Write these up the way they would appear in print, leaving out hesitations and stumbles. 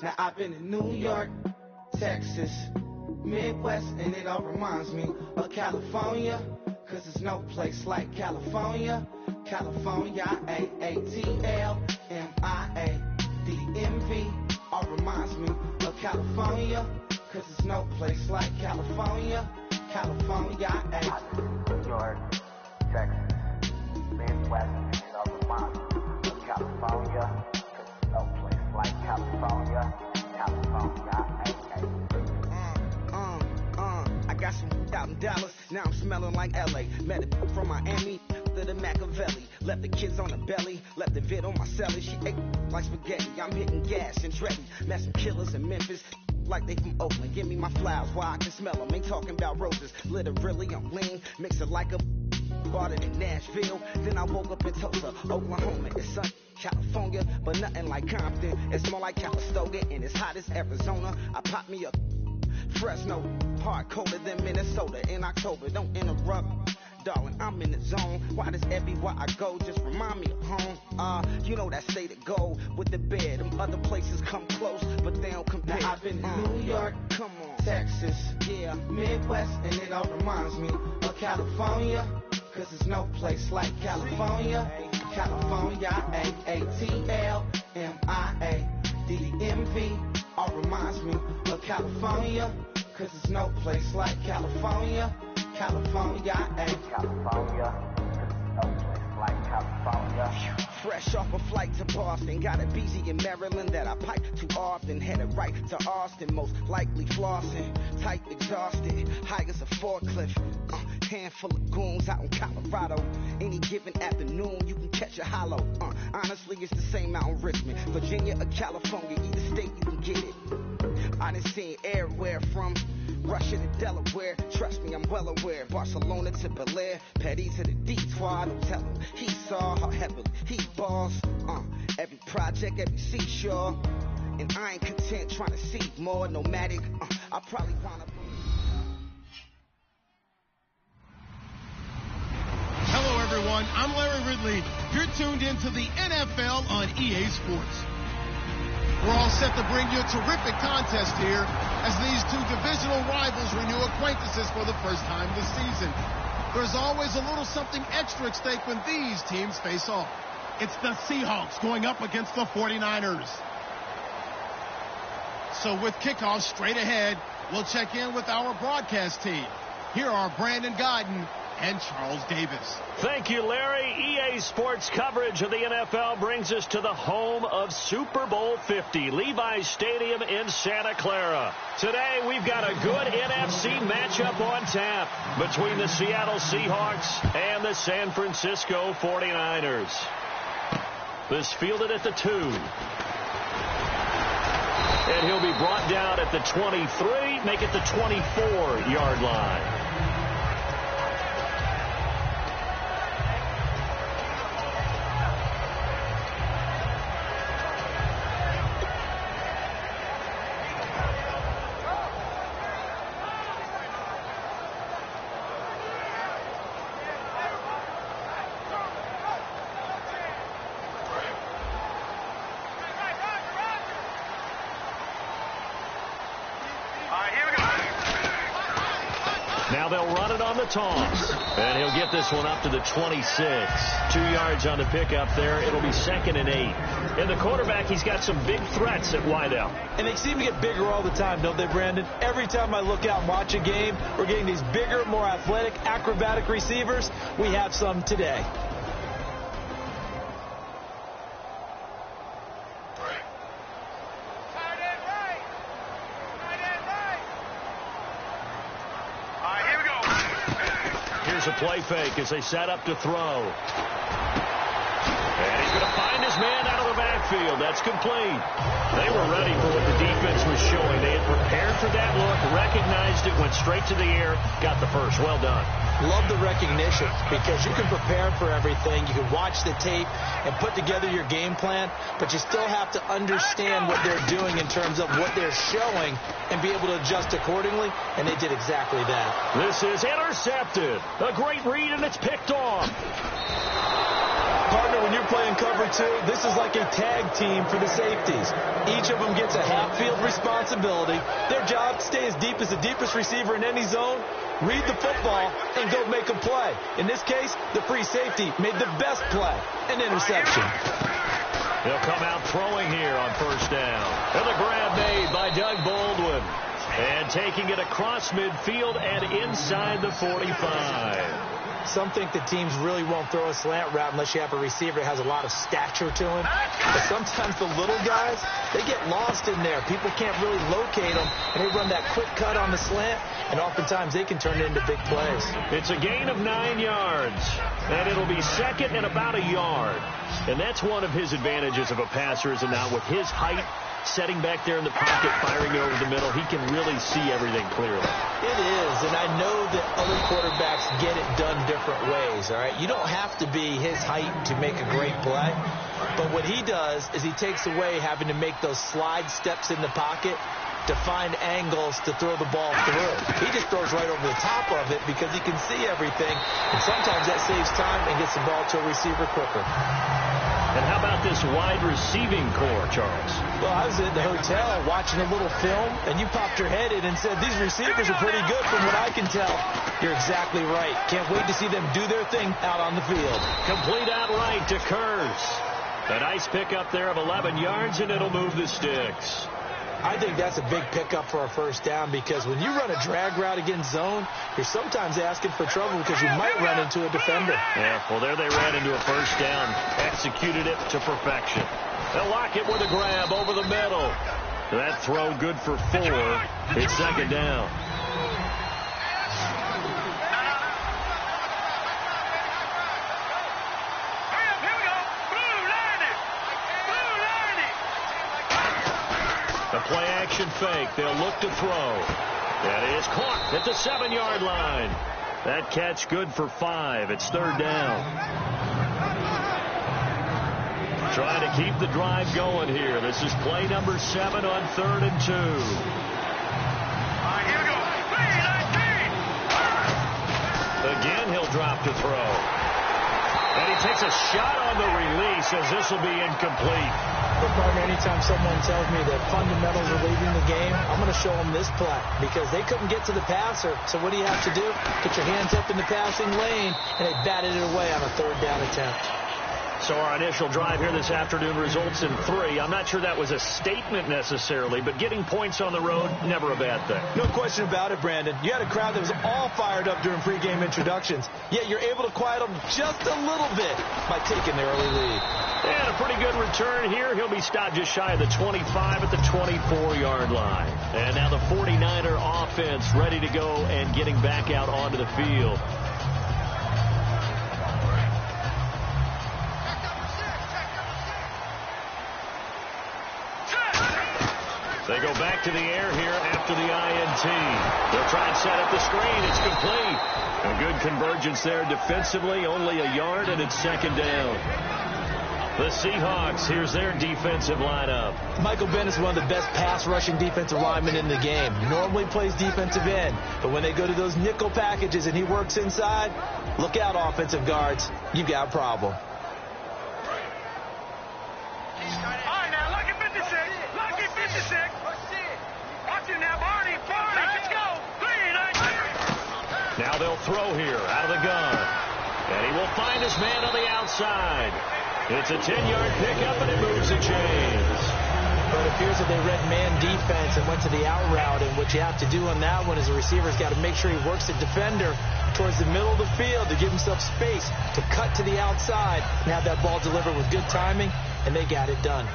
Now I've been in New York, Texas, Midwest, and it all reminds me of California, cause there's no place like California. California, AATLMIADMV, all reminds me of California, cause there's no place like California. California, New York, Texas, Midwest, and it all reminds me of California, cause there's no place like California. California, I got some out in Dallas, now I'm smelling like LA. Met it from Miami to the Machiavelli. Left the kids on the belly, left the vid on my celly. She ate like spaghetti, I'm hitting gas and Trevi. Met some killers in Memphis, like they from Oakland. Give me my flowers while I can smell them. Ain't talking about roses, literally I'm lean. Mix it like a bought it in Nashville. Then I woke up in Tulsa, Oklahoma. It's sun, California, but nothing like Compton. It's more like Calistoga, and it's hot as Arizona. I pop me up Fresno, hard colder than Minnesota in October. Don't interrupt, darling, I'm in the zone. Why does everywhere I go just remind me of home? You know that state of gold with the bed. Them other places come close, but they don't compare. Now I've been in New York, come on, Texas, yeah, Midwest, and it all reminds me of California, cause there's no place like California. California, AATLMIADMV, all reminds me of California, cause there's no place like California. California, California, no place like California. Fresh off a flight to Boston, got a BZ in Maryland that I pipe too often. Headed right to Austin, most likely flossing. Tight, exhausted, high as a forklift. Handful of goons out in Colorado. Any given afternoon, you can catch a hollow. Honestly, it's the same out in Richmond, Virginia or California. Either state, you can get it. I done seen everywhere from Russia to Delaware. Trust me, I'm well aware. Barcelona to Bel Air, Petty to the Detroit. Don't tell him he saw how heavily he balls. Every project, every seashore. And I ain't content trying to see more. Nomadic, I probably wanna. Hello, everyone. I'm Larry Ridley. You're tuned into the NFL on EA Sports. We're all set to bring you a terrific contest here as these two divisional rivals renew acquaintances for the first time this season. There's always a little something extra at stake when these teams face off. It's the Seahawks going up against the 49ers. So with kickoff straight ahead, we'll check in with our broadcast team. Here are Brandon Godden and Charles Davis. Thank you, Larry. EA Sports coverage of the NFL brings us to the home of Super Bowl 50, Levi's Stadium in Santa Clara. Today, we've got a good NFC matchup on tap between the Seattle Seahawks and the San Francisco 49ers. This fielded at the 2. And he'll be brought down at the 23, make it the 24-yard line. Now they'll run it on the toss. And he'll get this one up to the 26. 2 yards on the pickup there. It'll be 2nd and 8. And the quarterback, he's got some big threats at wideout. And they seem to get bigger all the time, don't they, Brandon? Every time I look out and watch a game, we're getting these bigger, more athletic, acrobatic receivers. We have some today. A play fake as they set up to throw. And he's going to find his man out of the backfield. That's complete. They were ready for what the defense was showing. They had prepared for that look, recognized it, went straight to the air, got the first. Well done. Love the recognition because you can prepare for everything. You can watch the tape and put together your game plan, but you still have to understand what they're doing in terms of what they're showing and be able to adjust accordingly, and they did exactly that. This is intercepted. A great read, and it's picked off. Partner, when you're playing cover two, this is like a tag team for the safeties. Each of them gets a half-field responsibility. Their job, stay as deep as the deepest receiver in any zone, read the football, and go make a play. In this case, the free safety made the best play, an interception. He'll come out throwing here on first down. And the grab made by Doug Baldwin. And taking it across midfield and inside the 45. Some think that teams really won't throw a slant route unless you have a receiver that has a lot of stature to him. But sometimes the little guys, they get lost in there. People can't really locate them, and they run that quick cut on the slant, and oftentimes they can turn it into big plays. It's a gain of 9 yards, and it'll be second and about a yard. And that's one of his advantages of a passer, is now with his height, setting back there in the pocket, firing it over the middle, he can really see everything clearly. It is, and I know that other quarterbacks get it done different ways, all right? You don't have to be his height to make a great play, but what he does is he takes away having to make those slide steps in the pocket to find angles to throw the ball through. He just throws right over the top of it because he can see everything, and sometimes that saves time and gets the ball to a receiver quicker. And how about this wide receiving core, Charles? Well, I was at the hotel watching a little film, and you popped your head in and said, these receivers are pretty good from what I can tell. You're exactly right. Can't wait to see them do their thing out on the field. Complete out right to Kurz. A nice pickup there of 11 yards, and it'll move the sticks. I think that's a big pickup for a first down because when you run a drag route against zone, you're sometimes asking for trouble because you might run into a defender. Yeah, well, there they ran into a first down. Executed it to perfection. They'll lock it with a grab over the middle. That throw good for 4. It's second down. The play-action fake. They'll look to throw. That is caught at the 7-yard line. That catch good for 5. It's third down. Trying to keep the drive going here. This is play number 7 on 3rd and 2. All right, here we go. Again, he'll drop to throw. And he takes a shot on the release as this will be incomplete. But, partner, anytime someone tells me that fundamentals are leading the game, I'm going to show them this play because they couldn't get to the passer. So what do you have to do? Get your hands up in the passing lane, and they batted it away on a third down attempt. So our initial drive here this afternoon results in 3. I'm not sure that was a statement necessarily, but getting points on the road, never a bad thing. No question about it, Brandon. You had a crowd that was all fired up during pregame introductions, yet you're able to quiet them just a little bit by taking the early lead. And a pretty good return here. He'll be stopped just shy of the 25 at the 24-yard line. And now the 49er offense ready to go and getting back out onto the field. They go back to the air here after the INT. They'll try and set up the screen. It's complete. A good convergence there defensively. Only a yard, and it's second down. The Seahawks, here's their defensive lineup. Michael Bennett is one of the best pass-rushing defensive linemen in the game. Normally plays defensive end, but when they go to those nickel packages and he works inside, look out, offensive guards. You've got a problem. Now they'll throw here out of the gun. And he will find his man on the outside. It's a 10-yard pickup, and it moves the chains. But it appears that they read man defense and went to the out route. And what you have to do on that one is the receiver's got to make sure he works the defender towards the middle of the field to give himself space to cut to the outside and have that ball delivered with good timing, and they got it done.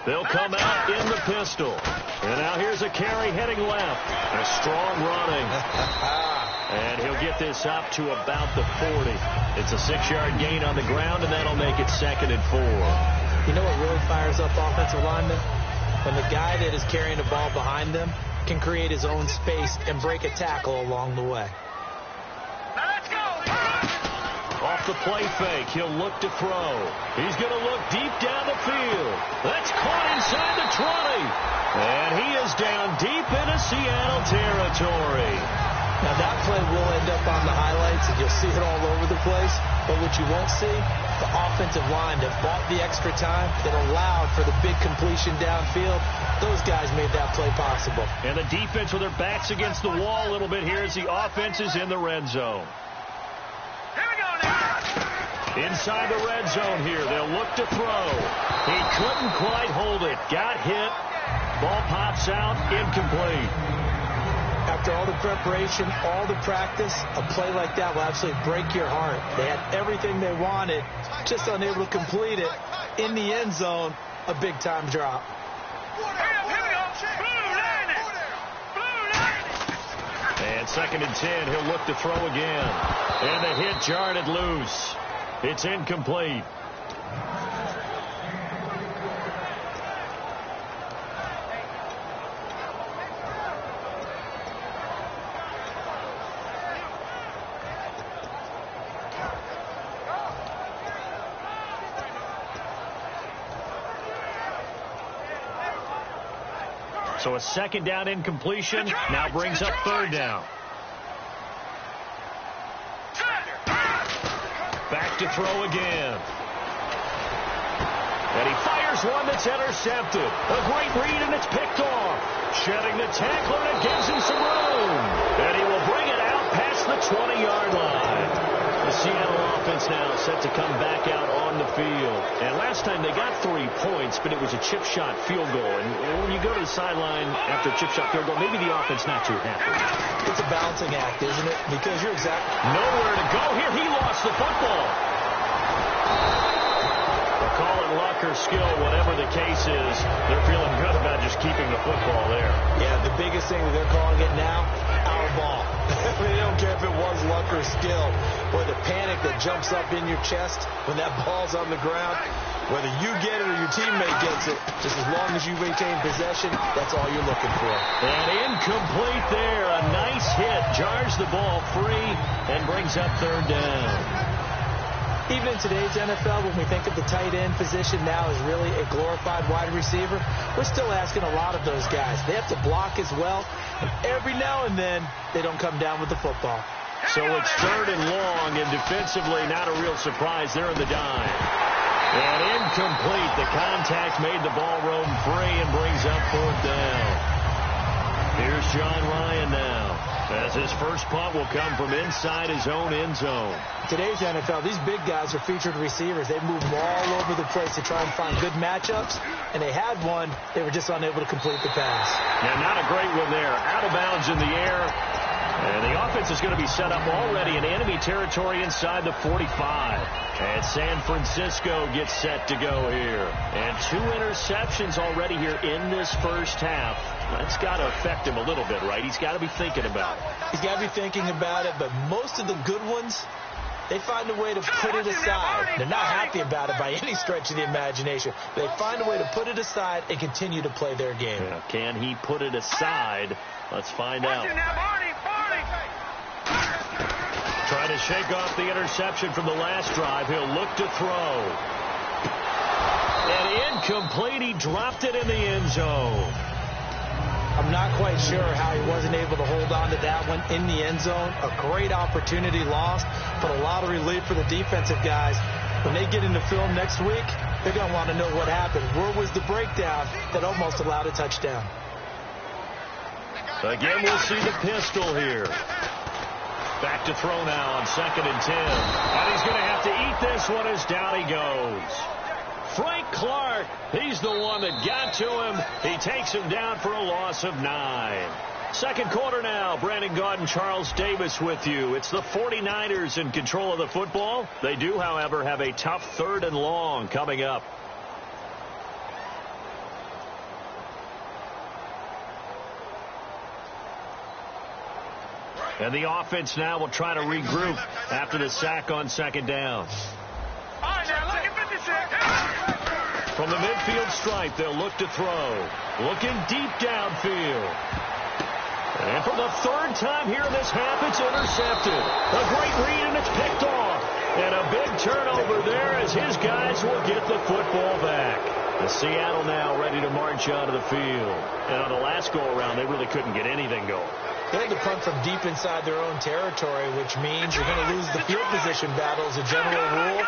They'll come out in the pistol. And now here's a carry heading left. A strong running. And he'll get this up to about the 40. It's a 6-yard gain on the ground, and that'll make it second and 4. You know what really fires up offensive linemen? When the guy that is carrying the ball behind them can create his own space and break a tackle along the way. Let's go. Off the play fake, he'll look to throw. He's going to look deep down the field. That's caught inside the 20. And he is down deep into Seattle territory. Now, that play will end up on the highlights, and you'll see it all over the place. But what you won't see, the offensive line that bought the extra time, that allowed for the big completion downfield, those guys made that play possible. And the defense with their backs against the wall a little bit here as the offense is in the red zone. Here we go now. Inside the red zone here, they'll look to throw. He couldn't quite hold it. Got hit. Ball pops out, incomplete. After all the preparation, all the practice, a play like that will absolutely break your heart. They had everything they wanted, just unable to complete it. In the end zone, a big-time drop. Here we go. Blue line. Blue line. And 2nd and 10, he'll look to throw again. And the hit jarred it loose. It's incomplete. So a 2nd down incompletion now brings up 3rd down. Back to throw again. And he fires one that's intercepted. A great read, and it's picked off. Shedding the tackler, and it gives him some room. And he will bring it out past the 20-yard line. The Seattle offense now set to come back out on the field. And last time they got 3 points, but it was a chip shot field goal. And when you go to the sideline after a chip shot field goal, maybe the offense not too happy. It's a balancing act, isn't it? Because you're exactly... Nowhere to go here. He lost the football. They'll call it luck or skill, whatever the case is. They're feeling good about just keeping the football there. Yeah, the biggest thing that they're calling it now, our ball. They don't care if it was luck or skill. Boy, the panic that jumps up in your chest when that ball's on the ground, whether you get it or your teammate gets it, just as long as you retain possession, that's all you're looking for. And incomplete there. A nice hit. Jars the ball free and brings up 3rd down. Even in today's NFL, when we think of the tight end position now as really a glorified wide receiver, we're still asking a lot of those guys. They have to block as well, and every now and then, they don't come down with the football. So it's 3rd and long, and defensively, not a real surprise. They're in the dime. And incomplete. The contact made the ball roam free and brings up 4th down. Here's John Ryan now, as his first punt will come from inside his own end zone. Today's NFL, these big guys are featured receivers. They move them all over the place to try and find good matchups, and they had one. They were just unable to complete the pass. Yeah, not a great one there. Out of bounds in the air. And the offense is going to be set up already in enemy territory inside the 45. And San Francisco gets set to go here. And 2 interceptions already here in this first half. That's got to affect him a little bit, right? He's got to be thinking about it. He's got to be thinking about it, but most of the good ones, they find a way to put it aside. They're not happy about it by any stretch of the imagination. They find a way to put it aside and continue to play their game. Yeah, can he put it aside? Let's find out. Trying to shake off the interception from the last drive. He'll look to throw. And incomplete. He dropped it in the end zone. I'm not quite sure how he wasn't able to hold on to that one in the end zone. A great opportunity lost, but a lot of relief for the defensive guys. When they get into film next week, they're going to want to know what happened. Where was the breakdown that almost allowed a touchdown? Again, we'll see the pistol here. Back to throw now on 2nd and 10. And he's going to have to eat this one as down he goes. Frank Clark, he's the one that got to him. He takes him down for a loss of 9. Second quarter now. Brandon Gaudin, Charles Davis with you. It's the 49ers in control of the football. They do, however, have a tough 3rd and long coming up. And the offense now will try to regroup after the sack on 2nd down. From the midfield stripe, they'll look to throw. Looking deep downfield. And for the third time here in this half, it's intercepted. A great read, and it's picked off. And a big turnover there as his guys will get the football back. The Seattle now ready to march out of the field. And on the last go-around, they really couldn't get anything going. They had to punt from deep inside their own territory, which means you're going to lose the field position battle as a general rule.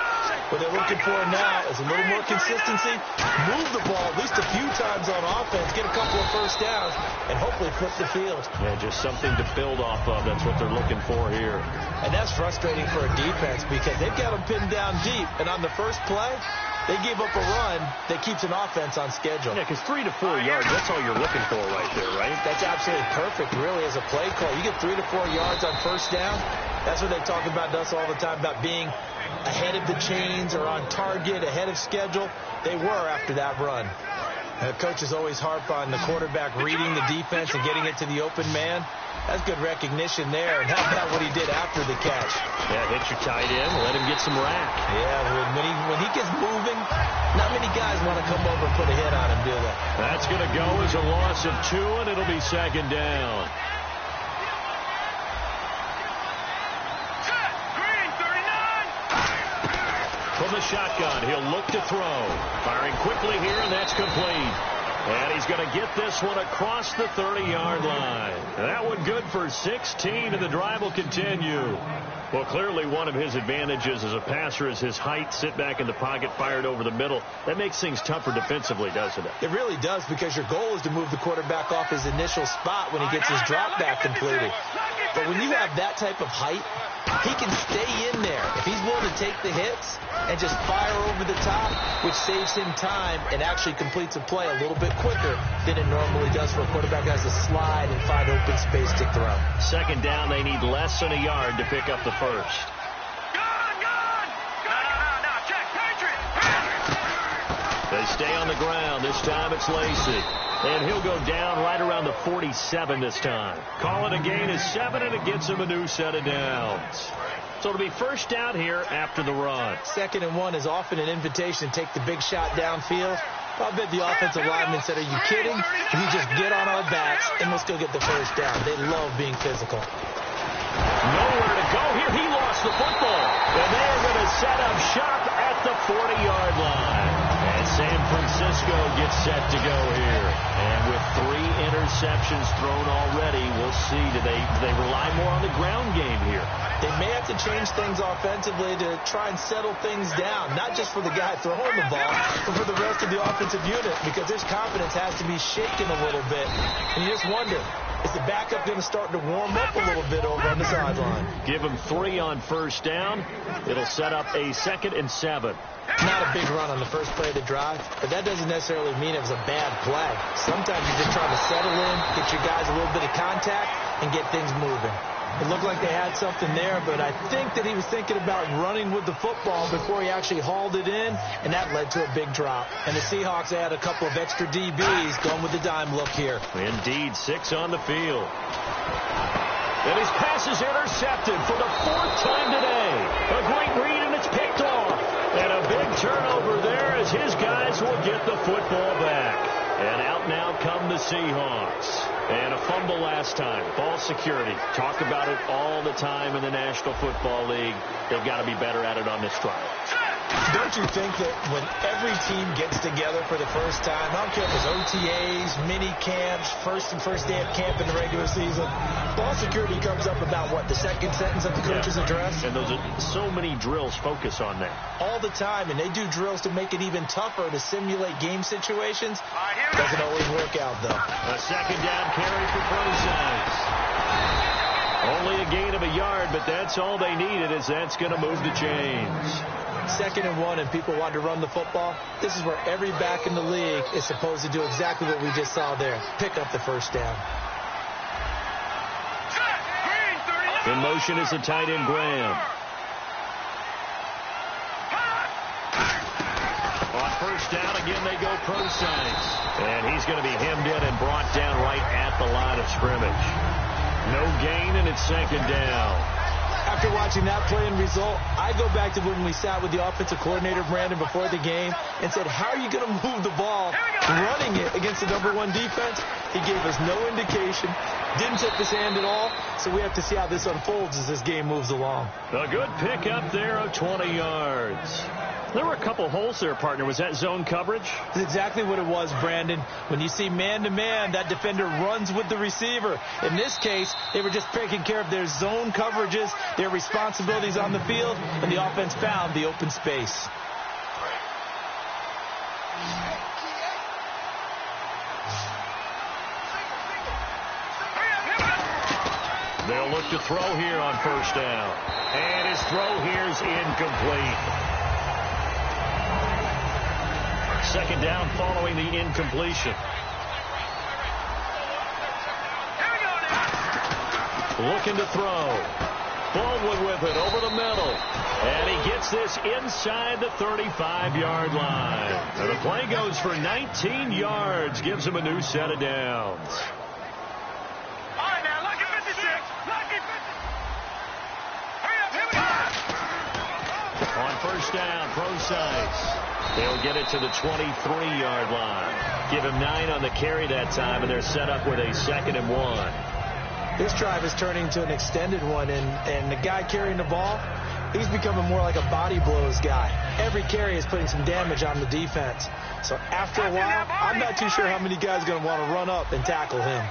What they're looking for now is a little more consistency, move the ball at least a few times on offense, get a couple of first downs, and hopefully flip the field. Yeah, just something to build off of. That's what they're looking for here. And that's frustrating for a defense because they've got them pinned down deep, and on the first play, they gave up a run that keeps an offense on schedule. Yeah, because 3 to 4 yards, that's all you're looking for right there, right? That's absolutely perfect, really, as a play call. You get 3 to 4 yards on first down. That's what they talk about us all the time, about being ahead of the chains or on target, ahead of schedule. They were after that run. And the coaches always harp on the quarterback reading the defense and getting it to the open man. That's good recognition there. And how about what he did after the catch? Yeah, hit your tight end, let him get some rack. Yeah, when he gets moving, not many guys want to come over and put a hit on him, do they? That's going to go as a loss of 2, and it'll be second down. Green, 39. From the shotgun, he'll look to throw. Firing quickly here, and that's complete. And he's going to get this one across the 30-yard line. That one good for 16, and the drive will continue. Well, clearly one of his advantages as a passer is his height. Sit back in the pocket, fired over the middle. That makes things tougher defensively, doesn't it? It really does, because your goal is to move the quarterback off his initial spot when he gets his drop back completed. But when you have that type of height, he can stay in there. If he's willing to take the hits and just fire over the top, which saves him time and actually completes a play a little bit quicker than it normally does for a quarterback who has to slide and find open space to throw. Second down, they need less than a yard to pick up the first. No, check, Patriot. They stay on the ground. This time it's Lacey. And he'll go down right around the 47 this time. Call it a gain of 7, and it gets him a new set of downs. So it'll be first down here after the run. 2nd and 1 is often an invitation to take the big shot downfield. I bet the offensive lineman said, "Are you kidding? We just get on our backs and we'll still get the first down." They love being physical. Nowhere to go here. He lost the football. And they are going to set up shop at the 40-yard line. And San Francisco gets set to go here. And with 3 interceptions thrown already, we'll see. Do they rely more on the ground game here? They may have to change things offensively to try and settle things down, not just for the guy throwing the ball, but for the rest of the offensive unit, because his confidence has to be shaken a little bit. And you just wonder, is the backup going to start to warm up a little bit over on the sideline? Give him 3 on first down. It'll set up a 2nd and 7. Not a big run on the first play of the drive, but that doesn't necessarily mean it was a bad play. Sometimes you're just trying to settle in, get your guys a little bit of contact, and get things moving. It looked like they had something there, but I think that he was thinking about running with the football before he actually hauled it in, and that led to a big drop. And the Seahawks had a couple of extra DBs going with the dime look here. Indeed, 6 on the field. And his pass is intercepted for the 4th time today. A great read, and it's picked off. And a big turnover there as his guys will get the football back. And out now come the Seahawks. And a fumble last time. Ball security. Talk about it all the time in the National Football League. They've got to be better at it on this trial. Don't you think that when every team gets together for the first time, I don't care if it's OTAs, mini camps, first day of camp in the regular season, ball security comes up about, what, the second sentence of the coach's address? And those are so many drills focus on that. All the time, and they do drills to make it even tougher to simulate game situations. Doesn't always work out, though. A 2nd down carry for Prosise. Only a gain of a yard, but that's all they needed, as that's going to move the chains. 2nd and 1, and people want to run the football. This is where every back in the league is supposed to do exactly what we just saw there. Pick up the first down. In motion is the tight end, Graham. On first down, again, they go Prosise. And he's going to be hemmed in and brought down right at the line of scrimmage. No gain, and it's 2nd down. After watching that play and result, I go back to when we sat with the offensive coordinator, Brandon, before the game and said, how are you going to move the ball running it against the #1 defense? He gave us no indication. Didn't tip his hand at all, so we have to see how this unfolds as this game moves along. A good pickup there of 20 yards. There were a couple holes there, partner. Was that zone coverage? That's exactly what it was, Brandon. When you see man-to-man, that defender runs with the receiver. In this case, they were just taking care of their zone coverages, their responsibilities on the field, and the offense found the open space. They'll look to throw here on first down. And his throw here is incomplete. Second down following the incompletion. Looking to throw. Baldwin with it over the middle. And he gets this inside the 35-yard line. And the play goes for 19 yards. Gives him a new set of downs. On first down, Procise. They'll get it to the 23-yard line. Give him 9 on the carry that time, and they're set up with a 2nd and 1. This drive is turning to an extended one, and the guy carrying the ball, he's becoming more like a body blows guy. Every carry is putting some damage on the defense. So after a while, I'm not too sure how many guys are going to want to run up and tackle him.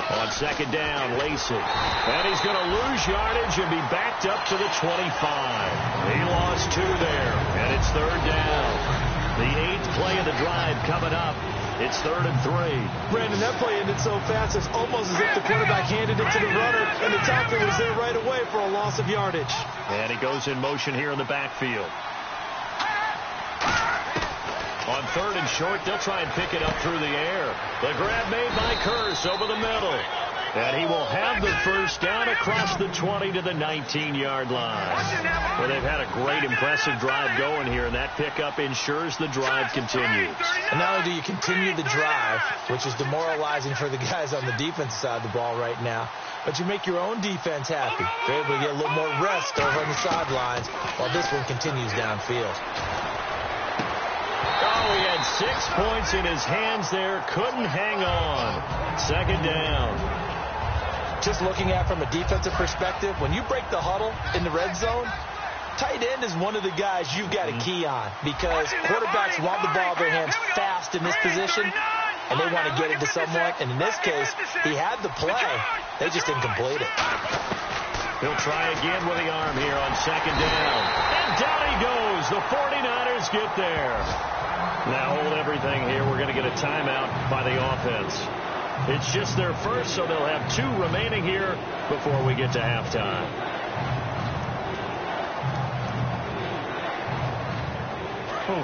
On second down, Lacey. And he's going to lose yardage and be backed up to the 25. He lost 2 there, and it's third down. The 8th play of the drive coming up. It's 3rd and 3. Brandon, that play ended so fast, it's almost as if the quarterback handed it to the runner, and the tackler was there right away for a loss of yardage. And he goes in motion here in the backfield. On 3rd and short, they'll try and pick it up through the air. The grab made by Curse over the middle. And he will have the first down across the 20 to the 19-yard line. Well, they've had a great, impressive drive going here, and that pickup ensures the drive continues. And not only do you continue the drive, which is demoralizing for the guys on the defense side of the ball right now, but you make your own defense happy. They're able to get a little more rest over on the sidelines while this one continues downfield. Oh, he had 6 points in his hands there. Couldn't hang on. Second down. Just looking at from a defensive perspective, when you break the huddle in the red zone, tight end is one of the guys you've got a key on because quarterbacks want the ball in their hands fast in this position, and they want to get it to someone. And in this case, he had the play. They just didn't complete it. He'll try again with the arm here on second down. And down he goes. The 49ers get there. Now hold everything here. We're going to get a timeout by the offense. It's just their first, so they'll have 2 remaining here before we get to halftime.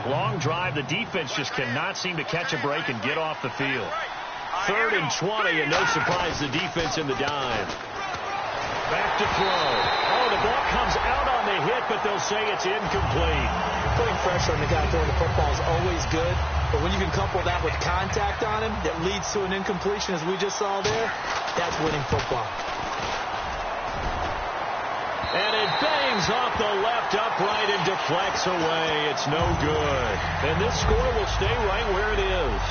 Long drive. The defense just cannot seem to catch a break and get off the field. 3rd and 20, and no surprise, the defense in the dive. Back to throw. Oh, the ball comes out on the hit, but they'll say it's incomplete. Putting pressure on the guy throwing the football is always good, but when you can couple that with contact on him that leads to an incompletion, as we just saw there, that's winning football. And it bangs off the left upright and deflects away. It's no good. And this score will stay right where it is.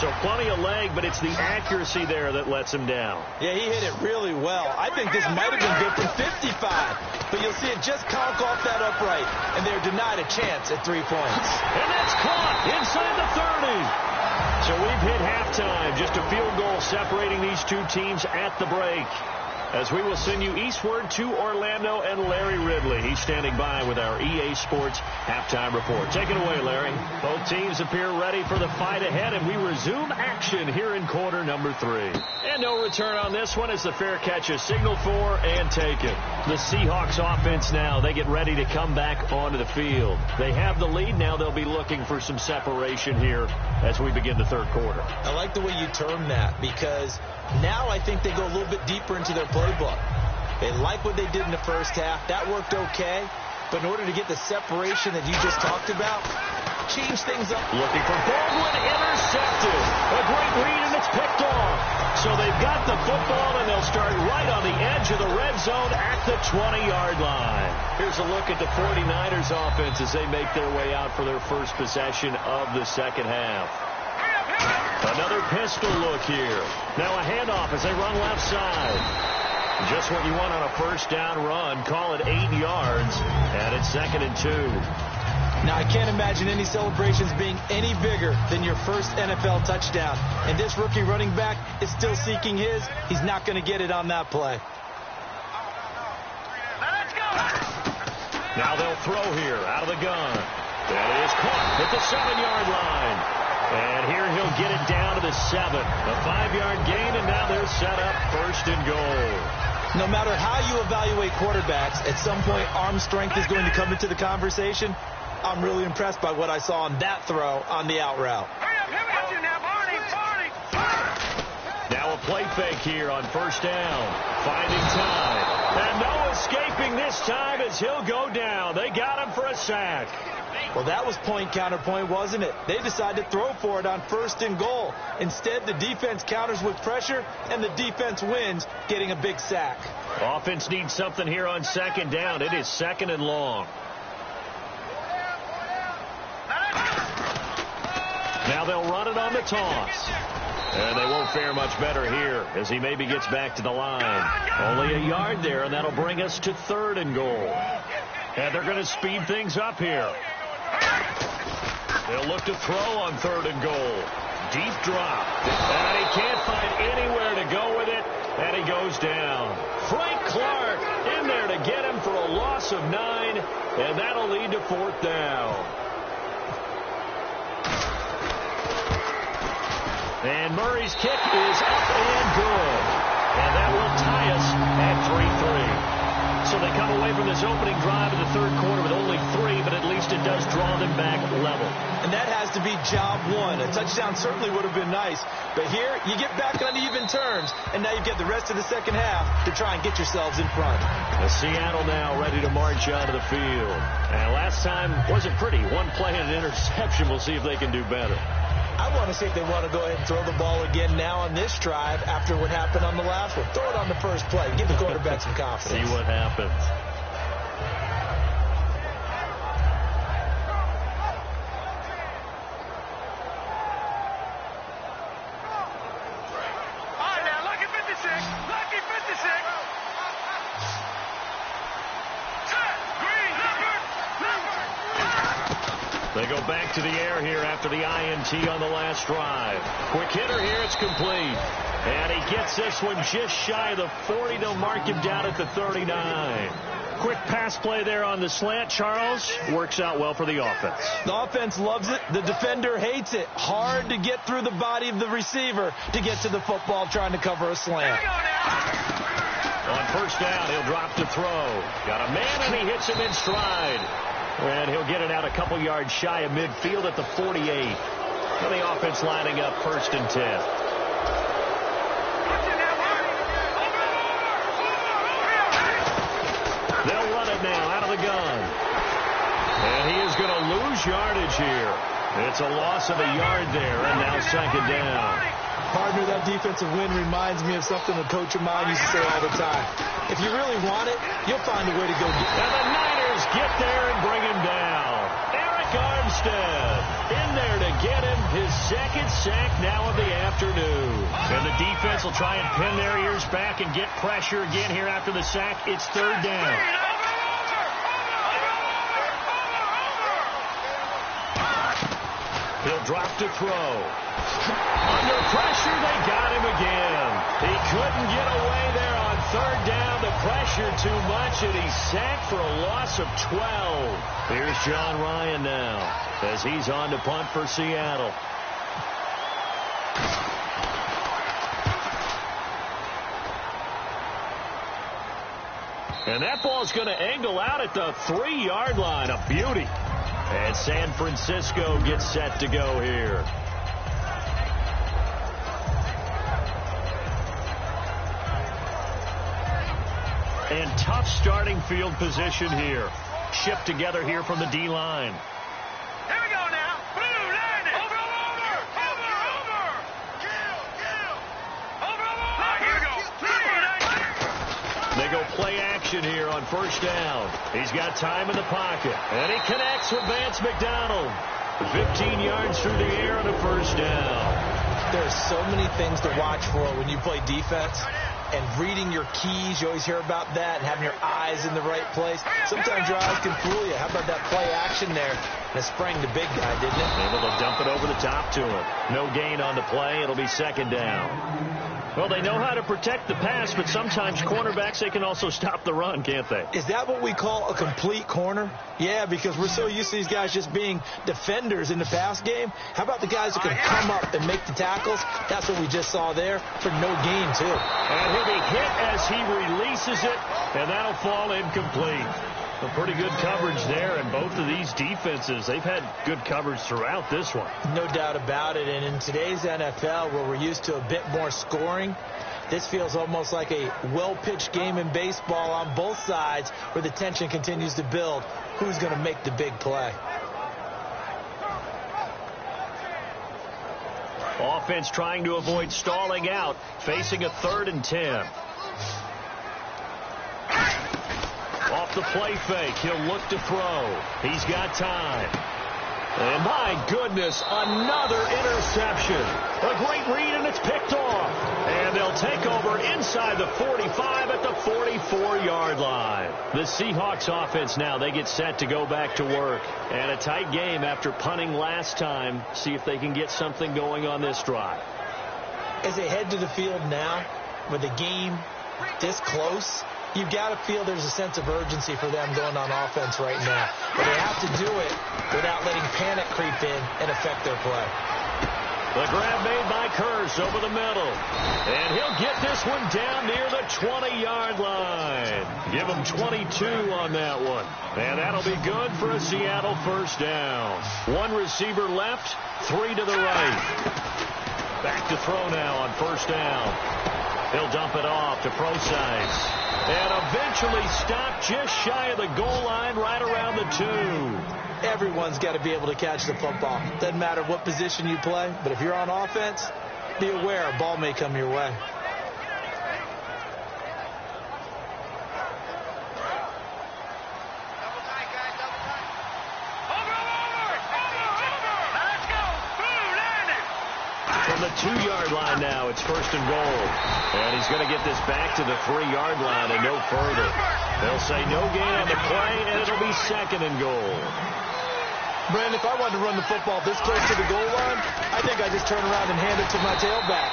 So plenty of leg, but it's the accuracy there that lets him down. Yeah, he hit it really well. I think this might have been good from 55, but you'll see it just conk off that upright, and they're denied a chance at 3 points. And that's caught inside the 30. So we've hit halftime. Just a field goal separating these 2 teams at the break. As we will send you eastward to Orlando and Larry Ridley. He's standing by with our EA Sports halftime report. Take it away, Larry. Both teams appear ready for the fight ahead, and we resume action here in quarter number 3. And no return on this one as the fair catch is signaled for and taken. The Seahawks offense now, they get ready to come back onto the field. They have the lead. Now they'll be looking for some separation here as we begin the third quarter. I like the way you term that because now I think they go a little bit deeper into their playbook. They like what they did in the first half. That worked okay. But in order to get the separation that you just talked about, change things up. Looking for Baldwin, intercepted. A great read, and it's picked off. So they've got the football, and they'll start right on the edge of the red zone at the 20-yard line. Here's a look at the 49ers offense as they make their way out for their first possession of the second half. Another pistol look here. Now a handoff as they run left side. Just what you want on a first down run. Call it 8 yards, and it's 2nd and 2. Now, I can't imagine any celebrations being any bigger than your first NFL touchdown. And this rookie running back is still seeking his. He's not going to get it on that play. Now they'll throw here out of the gun. That is caught at the 7-yard line. And here he'll get it down to the 7. A 5-yard gain, and now they're set up 1st and goal. No matter how you evaluate quarterbacks, at some point arm strength is going to come into the conversation. I'm really impressed by what I saw on that throw on the out route. Now a play fake here on 1st down. Finding time. And no escaping this time as he'll go down. They got him for a sack. Well, that was point counterpoint, wasn't it? They decided to throw for it on 1st and goal. Instead, the defense counters with pressure, and the defense wins, getting a big sack. Offense needs something here on 2nd down. It is 2nd and long. Now they'll run it on the toss. And they won't fare much better here as he maybe gets back to the line. Only a yard there, and that'll bring us to 3rd and goal. And they're going to speed things up here. They'll look to throw on 3rd and goal. Deep drop. And he can't find anywhere to go with it, and he goes down. Frank Clark in there to get him for a loss of 9, and that'll lead to 4th down. And Murray's kick is up and good. And that will tie us at 3-3. So they come away from this opening drive in the 3rd quarter with only 3, but at least it does draw them back level. And that has to be job 1. A touchdown certainly would have been nice. But here, you get back on even terms, and now you get the rest of the second half to try and get yourselves in front. Seattle now ready to march onto the field. And last time wasn't pretty. One play and an interception. We'll see if they can do better. I want to see if they want to go ahead and throw the ball again now on this drive after what happened on the last one. Throw it on the first play. Give the quarterback some confidence. See what happens. All right, now, lucky 56. Lucky 56. They go back to the air here after the INT on the last drive. Quick hitter here, it's complete. And he gets this one just shy of the 40. They'll mark him down at the 39. Quick pass play there on the slant, Charles. Works out well for the offense. The offense loves it. The defender hates it. Hard to get through the body of the receiver to get to the football trying to cover a slant. On 1st down, he'll drop to throw. Got a man, and he hits him in stride. And he'll get it out a couple yards shy of midfield at the 48. And the offense lining up 1st and 10. They'll run it now out of the gun. And he is going to lose yardage here. It's a loss of a yard there, and now 2nd down. Partner, that defensive win reminds me of something a coach of mine used to say all the time. If you really want it, you'll find a way to go get it. And the Niners get there and bring him down. Eric Armstead in there to get him his 2nd sack now of the afternoon. And the defense will try and pin their ears back and get pressure again here after the sack. It's 3rd down. He'll drop to throw. Under pressure, they got him again. He couldn't get away there on 3rd down. The pressure too much, and he's sacked for a loss of 12. Here's John Ryan now as he's on to punt for Seattle. And that ball's going to angle out at the 3-yard line. A beauty. And San Francisco gets set to go here. And tough starting field position here. Shipped together here from the D-line. Here we go now. Blue line. Over. Here we go. They go play action here on 1st down. He's got time in the pocket. And he connects with Vance McDonald. 15 yards through the air on a 1st down. so many things to watch for when you play defense. And reading your keys, you always hear about that, and having your eyes in the right place. Sometimes your eyes can fool you. How about that play action there? And it sprang the big guy, didn't it? Able to dump it over the top to him. No gain on the play. It'll be second down. Well, they know how to protect the pass, but sometimes cornerbacks, they can also stop the run, can't they? Is that what we call a complete corner? Yeah, because we're so used to these guys just being defenders in the pass game. How about the guys who can come up and make the tackles? That's what we just saw there for no gain, too. And he'll be hit as he releases it, and that'll fall incomplete. A pretty good coverage there, and both of these defenses, they've had good coverage throughout this one. No doubt about it, and in today's NFL, where we're used to a bit more scoring, this feels almost like a well-pitched game in baseball on both sides where the tension continues to build. Who's going to make the big play? Offense trying to avoid stalling out, facing a 3rd and 10. Off the play fake, he'll look to throw. He's got time. And my goodness, another interception. A great read, and it's picked off. And they'll take over inside the 45 at the 44-yard line. The Seahawks offense now, they get set to go back to work. And a tight game after punting last time. See if they can get something going on this drive. As they head to the field now, with the game this close, you've got to feel there's a sense of urgency for them going on offense right now. But they have to do it without letting panic creep in and affect their play. The grab made by Kearse over the middle. And he'll get this one down near the 20-yard line. Give him 22 on that one. And that'll be good for a Seattle first down. One receiver left, 3 to the right. Back to throw now on first down. He'll dump it off to Procise. And eventually stopped just shy of the goal line right around the 2. Everyone's got to be able to catch the football. Doesn't matter what position you play, but if you're on offense, be aware a ball may come your way. From the 2-yard line now, it's first and goal. And he's going to get this back to the 3-yard line and no further. They'll say no gain on the play, and it'll be second and goal. Brandon, if I wanted to run the football this close to the goal line, I think I just turn around and hand it to my tailback.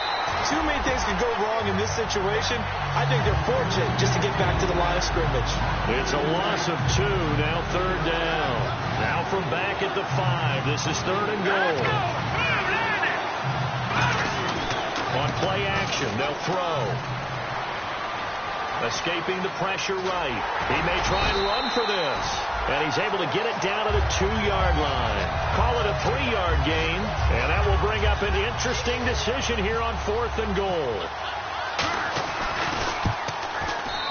Too many things can go wrong in this situation. I think they're fortunate just to get back to the line of scrimmage. It's a loss of 2, now 3rd down. Now from back at the 5, this is 3rd and goal. On play action, they'll throw. Escaping the pressure right. He may try and run for this. And he's able to get it down to the 2-yard line. Call it a 3-yard gain. And that will bring up an interesting decision here on 4th and goal.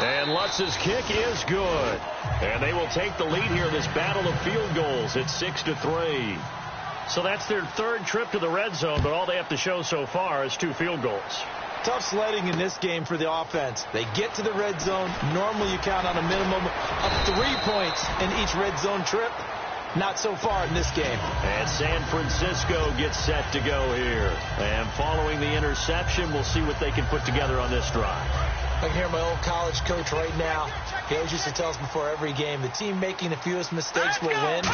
And Lutz's kick is good. And they will take the lead here in this battle of field goals at 6-3. So that's their 3rd trip to the red zone, but all they have to show so far is 2 field goals. Tough sledding in this game for the offense. They get to the red zone. Normally you count on a minimum of 3 points in each red zone trip. Not so far in this game. And San Francisco gets set to go here. And following the interception, we'll see what they can put together on this drive. I can hear my old college coach right now. He always used to tell us before every game, the team making the fewest mistakes will win.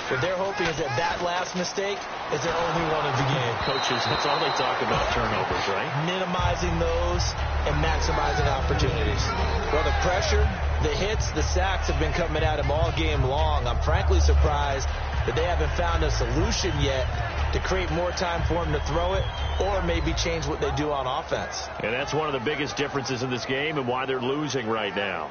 What they're hoping is that last mistake is their only one of the game. Coaches, that's all they talk about, turnovers, right? Minimizing those and maximizing opportunities. Well, the pressure, the hits, the sacks have been coming at him all game long. I'm frankly surprised that they haven't found a solution yet to create more time for him to throw it or maybe change what they do on offense. And that's one of the biggest differences in this game and why they're losing right now.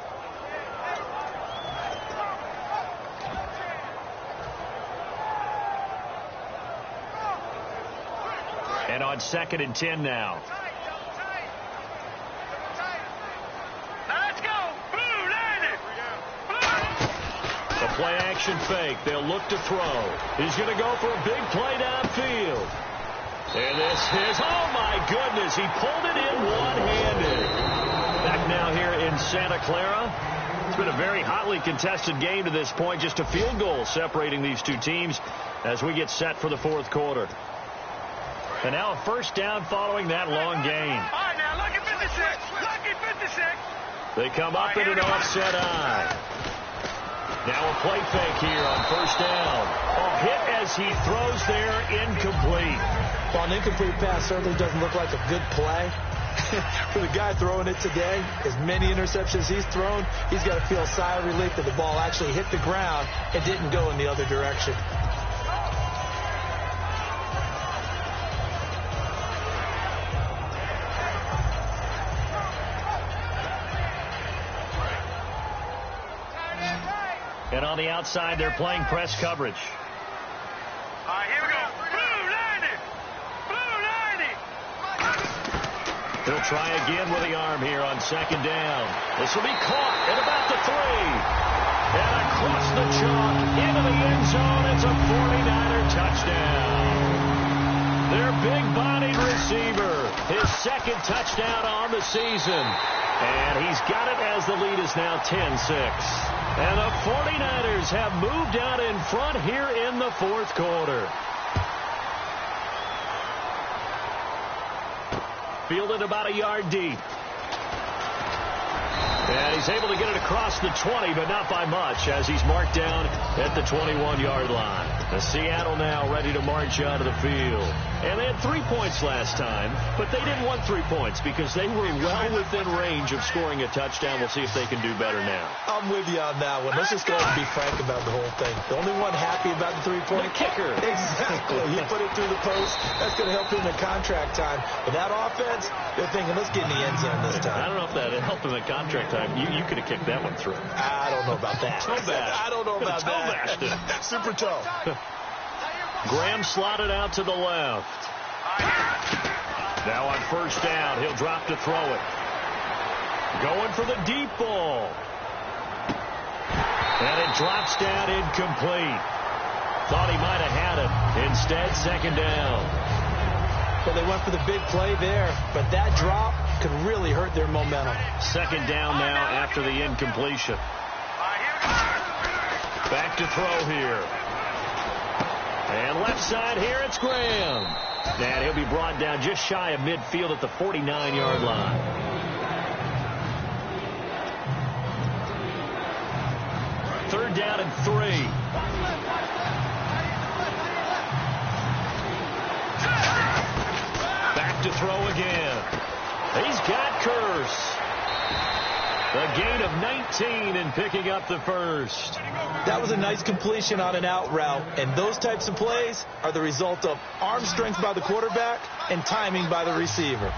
And on 2nd and 10 now. Let's go. Blue, land it. The play action fake. They'll look to throw. He's going to go for a big play downfield. And this is, oh my goodness, he pulled it in one-handed. Back now here in Santa Clara. It's been a very hotly contested game to this point. Just a field goal separating these two teams as we get set for the 4th quarter. And now a first down following that long gain. All right, now, lucky 56. Lucky 56. They come up in an offset eye. Now a play fake here on first down. A hit as he throws there, incomplete. Well, an incomplete pass certainly doesn't look like a good play. For the guy throwing it today, as many interceptions he's thrown, he's got to feel a sigh of relief that the ball actually hit the ground and didn't go in the other direction. And on the outside, they're playing press coverage. All right, here we go. Blue 90. Blue 90. He'll try again with the arm here on second down. This will be caught at about the 3. And across the chalk into the end zone. It's a 49er touchdown. Their big-bodied receiver, his second touchdown on the season. And he's got it as the lead is now 10-6. And the 49ers have moved out in front here in the fourth quarter. Fielded about a yard deep. And he's able to get it across the 20, but not by much, as he's marked down at the 21-yard line. The Seattle now ready to march out of the field. And they had 3 points last time, but they didn't want 3 points because they were well within range of scoring a touchdown. We'll see if they can do better now. I'm with you on that one. Let's just go ahead and be frank about the whole thing. The only one happy about the 3-point. The kicker. Exactly. He put it through the post. That's going to help him in contract time. But that offense, they're thinking, let's get in the end zone this time. I don't know if that helped him in contract time. You could have kicked that one through. I don't know about that. Toe bash. I don't know about toe bashed it. Super toe. Graham slotted out to the left. Now on first down, he'll drop to throw it. Going for the deep ball. And it drops down incomplete. Thought he might have had it. Instead, second down. Well, they went for the big play there, but that drop could really hurt their momentum. Second down now after the incompletion. Back to throw here. And left side here, it's Graham. And he'll be brought down just shy of midfield at the 49-yard line. Third down and 3. Back to throw again. He's got Curse. A gain of 19 and picking up the first. That was a nice completion on an out route, and those types of plays are the result of arm strength by the quarterback and timing by the receiver.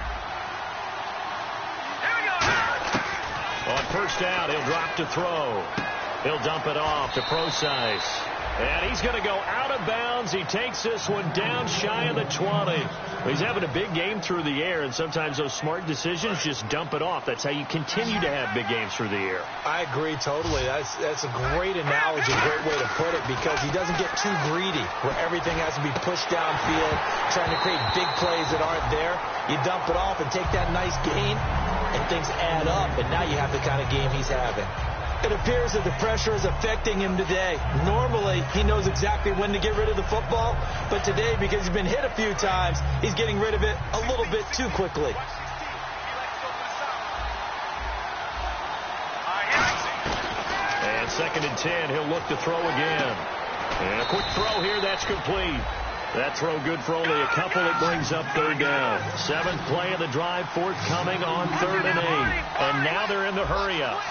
On first down, he'll drop to throw. He'll dump it off to Procise. And he's going to go out of bounds. He takes this one down shy of the 20. He's having a big game through the air, and sometimes those smart decisions just dump it off. That's how you continue to have big games through the air. I agree totally. That's a great analogy, a great way to put it, because he doesn't get too greedy where everything has to be pushed downfield, trying to create big plays that aren't there. You dump it off and take that nice gain, and things add up, and now you have the kind of game he's having. It appears that the pressure is affecting him today. Normally, he knows exactly when to get rid of the football, but today, because he's been hit a few times, he's getting rid of it a little bit too quickly. And second and 10, he'll look to throw again. And a quick throw here, that's complete. That throw good for only a couple. It brings up third down. Seventh play of the drive, forthcoming on 3rd and 8. And now they're in the hurry-up.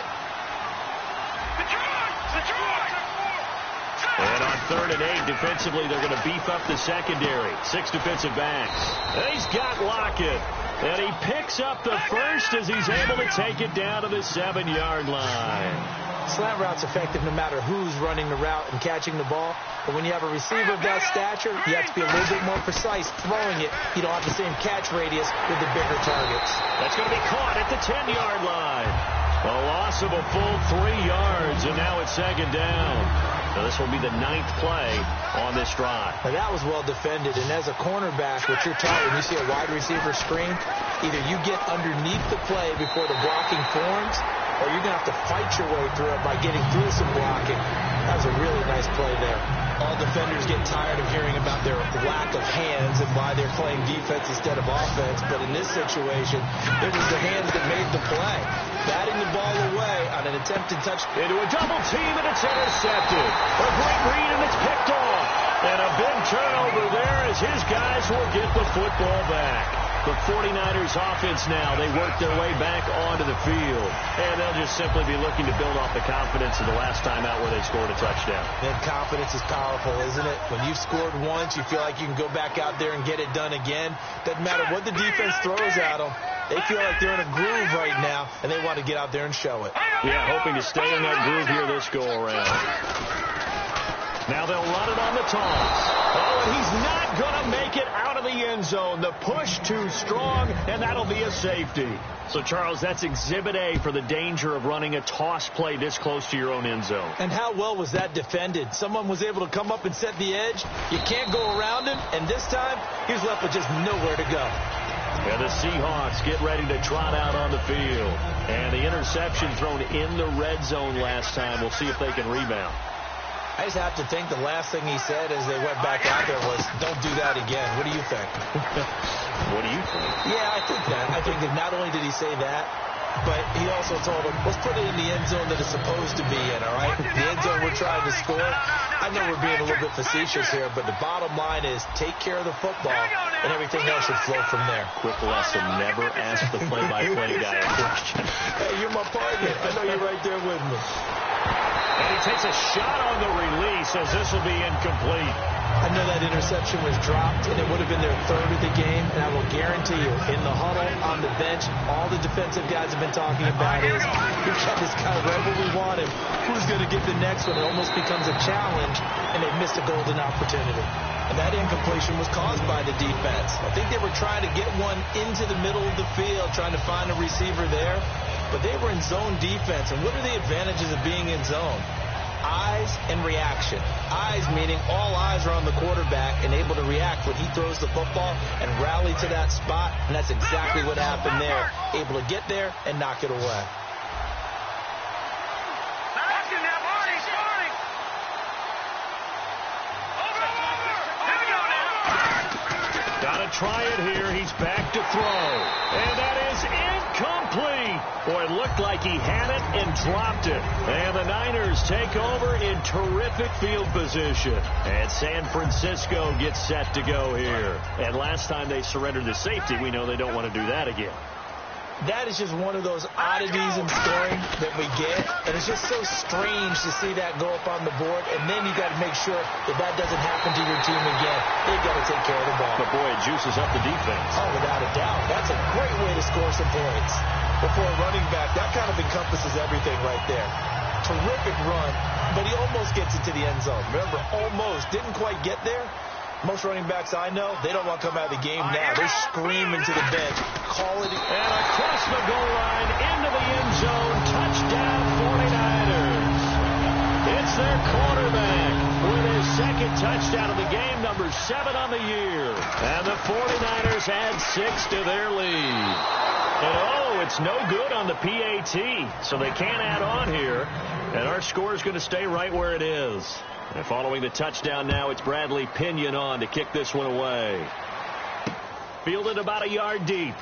And on 3rd and 8, defensively, they're going to beef up the secondary. 6 defensive backs. And he's got Lockett. And he picks up the first as he's able to take it down to the 7-yard line. Slant route's effective no matter who's running the route and catching the ball. But when you have a receiver of that stature, you have to be a little bit more precise throwing it. You don't have the same catch radius with the bigger targets. That's going to be caught at the 10-yard line. A loss of a full 3 yards, and now it's second down. Now this will be the 9th play on this drive. Now that was well defended, and as a cornerback, what you're taught when you see a wide receiver screen, either you get underneath the play before the blocking forms, or you're going to have to fight your way through it by getting through some blocking. That was a really nice play there. All defenders get tired of hearing about their lack of hands and why they're playing defense instead of offense. But in this situation, it was the hands that made the play. Batting the ball away on an attempted touch. Into a double team, and it's intercepted. A great read, and it's picked off. And a big turnover there as his guys will get the football back. The 49ers offense now, they work their way back onto the field. And they'll just simply be looking to build off the confidence of the last time out where they scored a touchdown. And confidence is powerful, isn't it? When you've scored once, you feel like you can go back out there and get it done again. Doesn't matter what the defense throws at them. They feel like they're in a groove right now, and they want to get out there and show it. Yeah, hoping to stay in that groove here this go-around. Now they'll run it on the toss. Oh, and he's not going to make it out of the end zone. The push too strong, and that'll be a safety. So, Charles, that's Exhibit A for the danger of running a toss play this close to your own end zone. And how well was that defended? Someone was able to come up and set the edge. You can't go around him, and this time, he was left with just nowhere to go. And the Seahawks get ready to trot out on the field. And the interception thrown in the red zone last time. We'll see if they can rebound. I just have to think the last thing he said as they went back out there was, don't do that again. What do you think? What do you think? Yeah, I think that. I think that not only did he say that, but he also told him, let's put it in the end zone that it's supposed to be in, all right? The end zone we're trying to score. I know we're being a little bit facetious here, but the bottom line is take care of the football, and everything else should flow from there. Quick lesson, never ask the play-by-play guy a question. Hey, you're my partner. I know you're right there with me. And he takes a shot on the release as this will be incomplete. I know that interception was dropped, and it would have been their third of the game, and I will guarantee you, in the huddle, on the bench, all the defensive guys have been talking about is, we've got this guy right where we want him. Who's going to get the next one? It almost becomes a challenge, and they've missed a golden opportunity. And that incompletion was caused by the defense. I think they were trying to get one into the middle of the field, trying to find a receiver there. But they were in zone defense. And what are the advantages of being in zone? Eyes and reaction. Eyes meaning all eyes are on the quarterback and able to react when he throws the football and rally to that spot. And that's exactly what happened there. Able to get there and knock it away. Gotta try it here. He's back to throw. And that is incomplete. Boy, it looked like he had it and dropped it. And the Niners take over in terrific field position. And San Francisco gets set to go here. And last time they surrendered the safety, we know they don't want to do that again. That is just one of those oddities in scoring that we get. And it's just so strange to see that go up on the board. And then you got to make sure that that doesn't happen to your team again. They've got to take care of the ball. But, boy, it juices up the defense. Oh, without a doubt. That's a great way to score some points. But for a running back, that kind of encompasses everything right there. Terrific run, but he almost gets it to the end zone. Remember, almost. Didn't quite get there. Most running backs I know, they don't want to come out of the game now. They're screaming to the bench. Call it. And across the goal line, into the end zone. Touchdown, 49ers. It's their quarterback with his second touchdown of the game, number 7 on the year. And the 49ers add 6 to their lead. And, it's no good on the PAT, so they can't add on here. And our score is going to stay right where it is. And following the touchdown now, it's Bradley Pinion on to kick this one away. Fielded about a yard deep.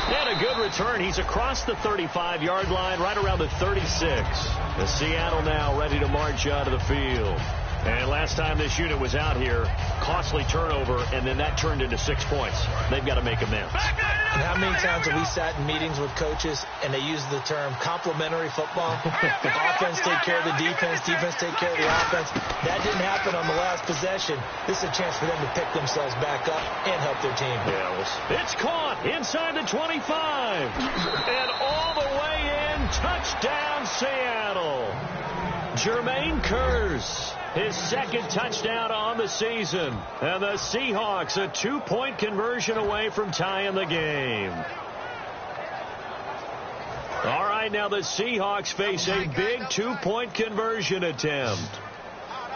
And a good return. He's across the 35-yard line, right around the 36. The Seattle now ready to march out of the field. And last time this unit was out here, costly turnover, and then that turned into 6 points. They've got to make amends. And how many times have we sat in meetings with coaches and they use the term complementary football? Offense take care of the defense, defense take care of the offense. That didn't happen on the last possession. This is a chance for them to pick themselves back up and help their team. Yeah, it's caught inside the 25. And all the way in, touchdown Seattle. Jermaine Kearse, his second touchdown on the season. And the Seahawks a 2-point conversion away from tying the game. All right, now the Seahawks face a big 2-point conversion attempt. All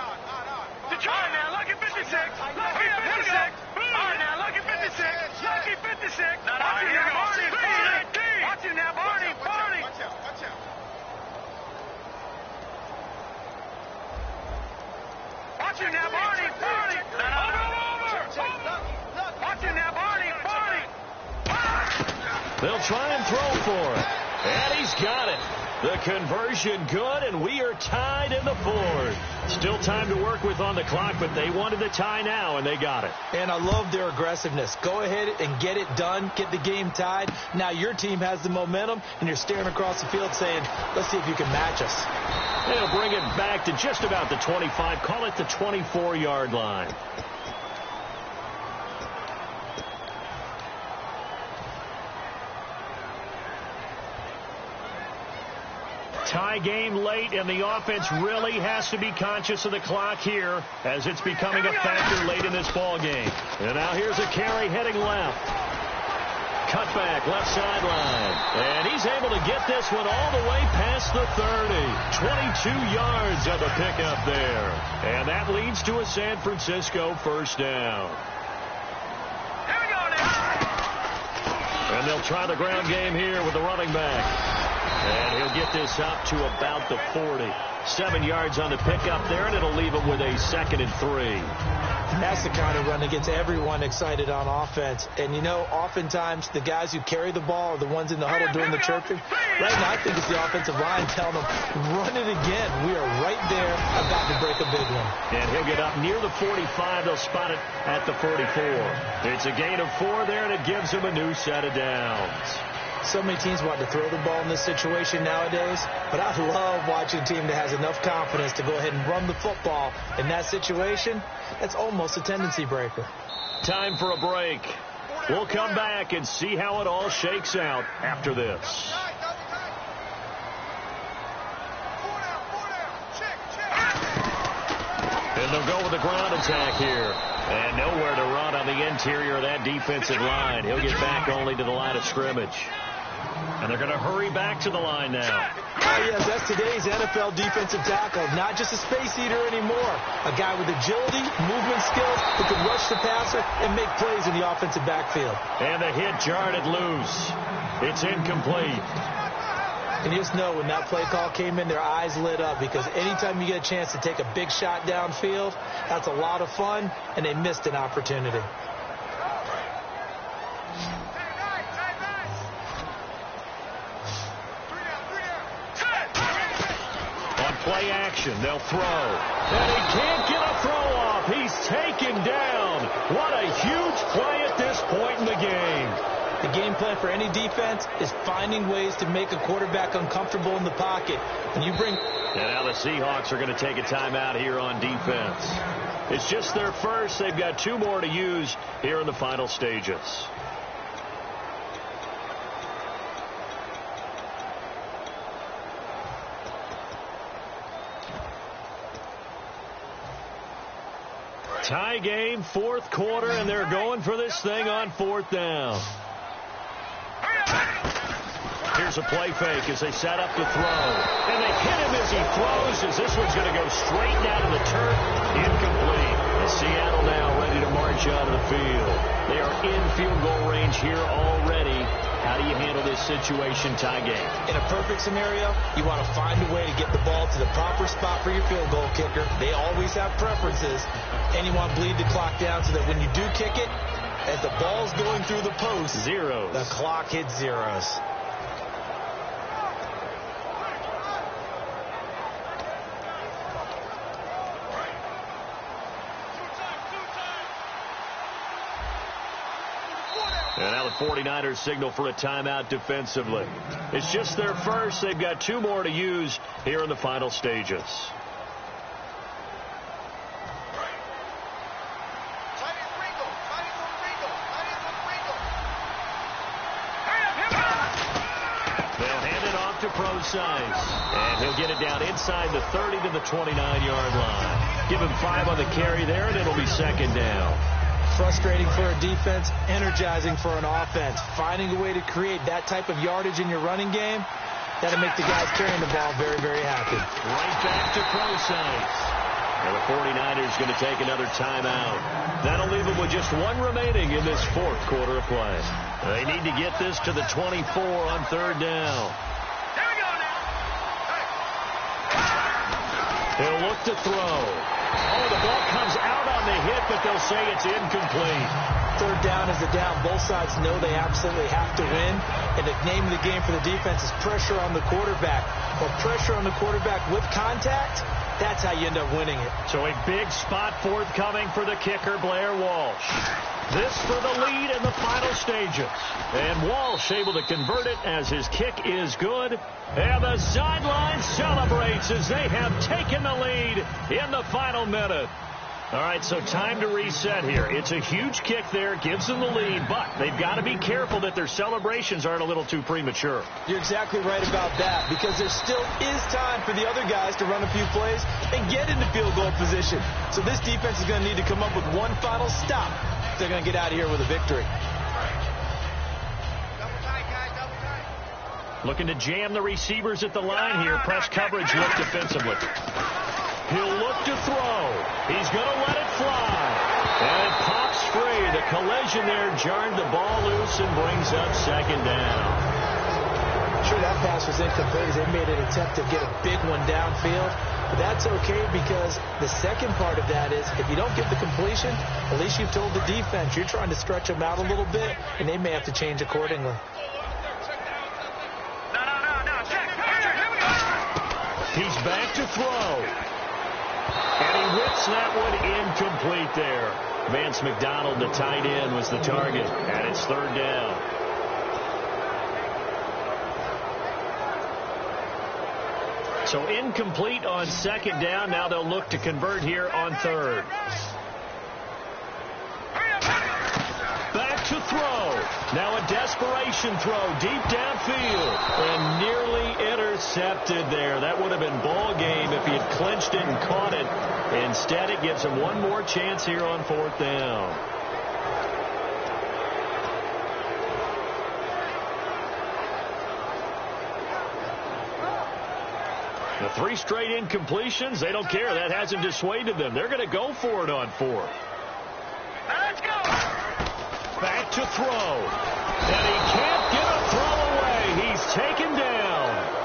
right, now, look at 56. Look at 56. All right, now, look at 56. Look at 56. Watch it now, Barney. Watch it now, Barney. Watch it now, Barney. Barney. Over. Watch it now, Barney. They'll try and throw for it. And he's got it. The conversion good, and we are tied in the fourth. Still time to work with on the clock, but they wanted the tie now, and they got it. And I love their aggressiveness. Go ahead and get it done. Get the game tied. Now your team has the momentum, and you're staring across the field saying, let's see if you can match us. They'll bring it back to just about the 25. Call it the 24-yard line. Tie game late, and the offense really has to be conscious of the clock here as it's becoming a factor late in this ball game. And now here's a carry heading left. Cutback, left sideline. And he's able to get this one all the way past the 30. 22 yards of the pickup there. And that leads to a San Francisco first down. Here we go now. And they'll try the ground game here with the running back. And he'll get this up to about the 40. 7 yards on the pickup there, and it'll leave him with a 2nd and 3. And that's the kind of run that gets everyone excited on offense. And, you know, oftentimes the guys who carry the ball are the ones in the huddle doing the chirping. Right now, I think it's the offensive line telling them, run it again. We are right there about to break a big one. And he'll get up near the 45. They'll spot it at the 44. It's a gain of 4 there, and it gives him a new set of downs. So many teams want to throw the ball in this situation nowadays, but I love watching a team that has enough confidence to go ahead and run the football. In that situation, that's almost a tendency breaker. Time for a break. We'll come back and see how it all shakes out after this. And they'll go with the ground attack here. And nowhere to run on the interior of that defensive line. He'll get back only to the line of scrimmage. And they're going to hurry back to the line now. Oh, yes, that's today's NFL defensive tackle. Not just a space eater anymore. A guy with agility, movement skills, who can rush the passer and make plays in the offensive backfield. And the hit jarred it loose. It's incomplete. And you just know when that play call came in, their eyes lit up, because anytime you get a chance to take a big shot downfield, that's a lot of fun, and they missed an opportunity. Play action, they'll throw. And he can't get a throw off. He's taken down. What a huge play at this point in the game. The game plan for any defense is finding ways to make a quarterback uncomfortable in the pocket. And you bring... And now the Seahawks are going to take a timeout here on defense. It's just their first. They've got 2 more to use here in the final stages. Tie game, 4th quarter, and they're going for this thing on 4th down. Here's a play fake as they set up to throw. And they hit him as he throws, as this one's going to go straight down to the turf. Incomplete. And Seattle now ready to march out of the field. They are in field goal range here already. How do you handle this situation, tie game? In a perfect scenario, you want to find a way to get the ball to the proper spot for your field goal kicker. They always have preferences. And you want to bleed the clock down so that when you do kick it, as the ball's going through the post, zeros. The clock hits zeros. And now the 49ers signal for a timeout defensively. It's just their first. They've got 2 more to use here in the final stages. They'll hand it off to Procise. And he'll get it down inside the 30 to the 29-yard line. Give him 5 on the carry there, and it'll be 2nd down. Frustrating for a defense, energizing for an offense. Finding a way to create that type of yardage in your running game, that'll make the guys carrying the ball very, very happy. Right back to Procise. And the 49ers going to take another timeout. That'll leave them with just 1 remaining in this 4th quarter of play. They need to get this to the 24 on 3rd down. There we go now. He'll look to throw. Oh, the ball comes out on the hit, but they'll say it's incomplete. Third down is a down. Both sides know they absolutely have to win. And the name of the game for the defense is pressure on the quarterback. Well, pressure on the quarterback with contact, that's how you end up winning it. So a big spot forthcoming for the kicker, Blair Walsh. This for the lead in the final stages. And Walsh able to convert it as his kick is good. And the sideline celebrates as they have taken the lead in the final minute. All right, so time to reset here. It's a huge kick there, gives them the lead, but they've got to be careful that their celebrations aren't a little too premature. You're exactly right about that, because there still is time for the other guys to run a few plays and get into field goal position. So this defense is going to need to come up with one final stop if they're going to get out of here with a victory. Looking to jam the receivers at the line here. Press coverage look defensively. He'll look to throw. He's going to let it fly. And it pops free. The collision there jarred the ball loose and brings up second down. Sure, that pass was incomplete as they made an attempt to get a big one downfield. But that's okay, because the second part of that is if you don't get the completion, at least you've told the defense you're trying to stretch them out a little bit, and they may have to change accordingly. He's back to throw. And he whips that one incomplete there. Vance McDonald, the tight end, was the target. And it's third down. So incomplete on second down. Now they'll look to convert here on third. Back to throw. Now a desperation throw deep downfield. And nearly intercepted there. That would have been ball game if he had clinched it and caught it. Instead, it gives him one more chance here on fourth down. The 3 straight incompletions, they don't care. That hasn't dissuaded them. They're going to go for it on fourth. Let's go. Back to throw. And he can't get a throw away. He's taken down.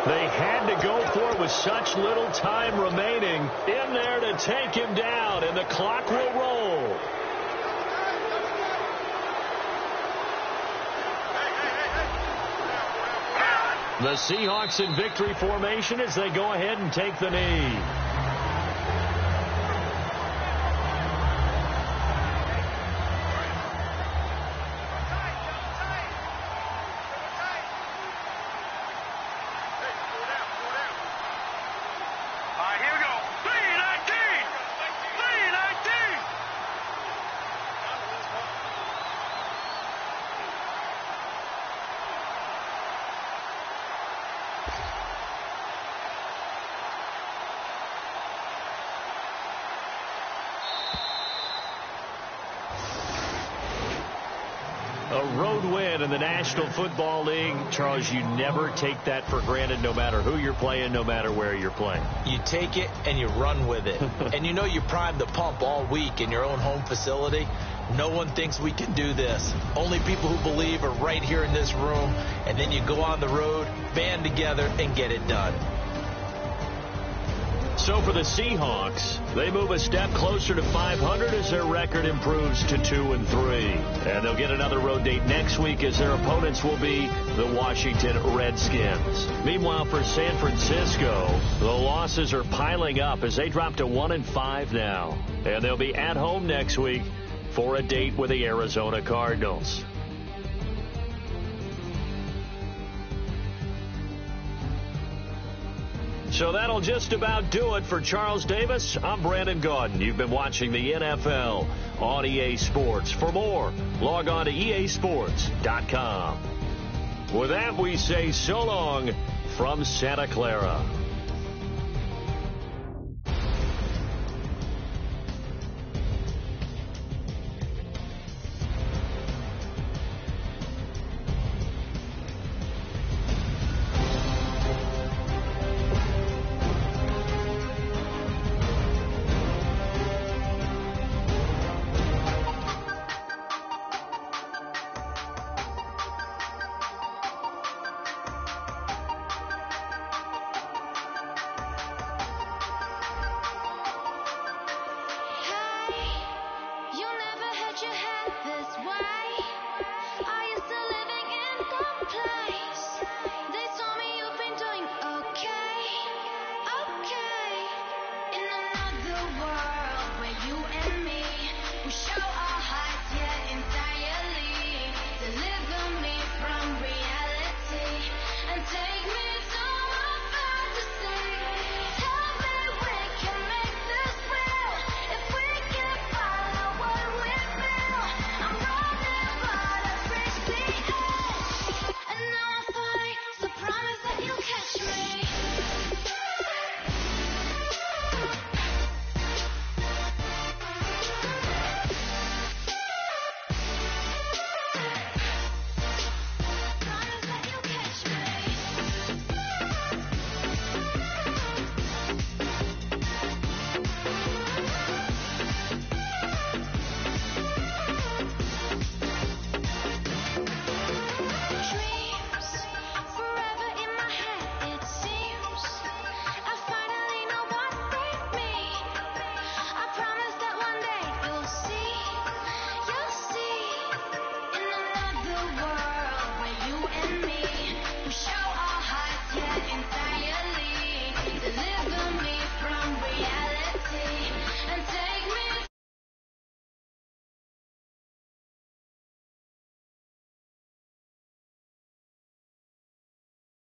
They had to go for it with such little time remaining in there to take him down, and the clock will roll. The Seahawks in victory formation as they go ahead and take the knee. A road win in the National Football League. Charles, you never take that for granted, no matter who you're playing, no matter where you're playing. You take it and you run with it. And you know you primed the pump all week in your own home facility. No one thinks we can do this. Only people who believe are right here in this room. And then you go on the road, band together, and get it done. So for the Seahawks, they move a step closer to 500 as their record improves to 2-3. And they'll get another road date next week as their opponents will be the Washington Redskins. Meanwhile, for San Francisco, the losses are piling up as they drop to 1-5 now. And they'll be at home next week for a date with the Arizona Cardinals. So that'll just about do it for Charles Davis. I'm Brandon Gaudin. You've been watching the NFL on EA Sports. For more, log on to easports.com. With that, we say so long from Santa Clara.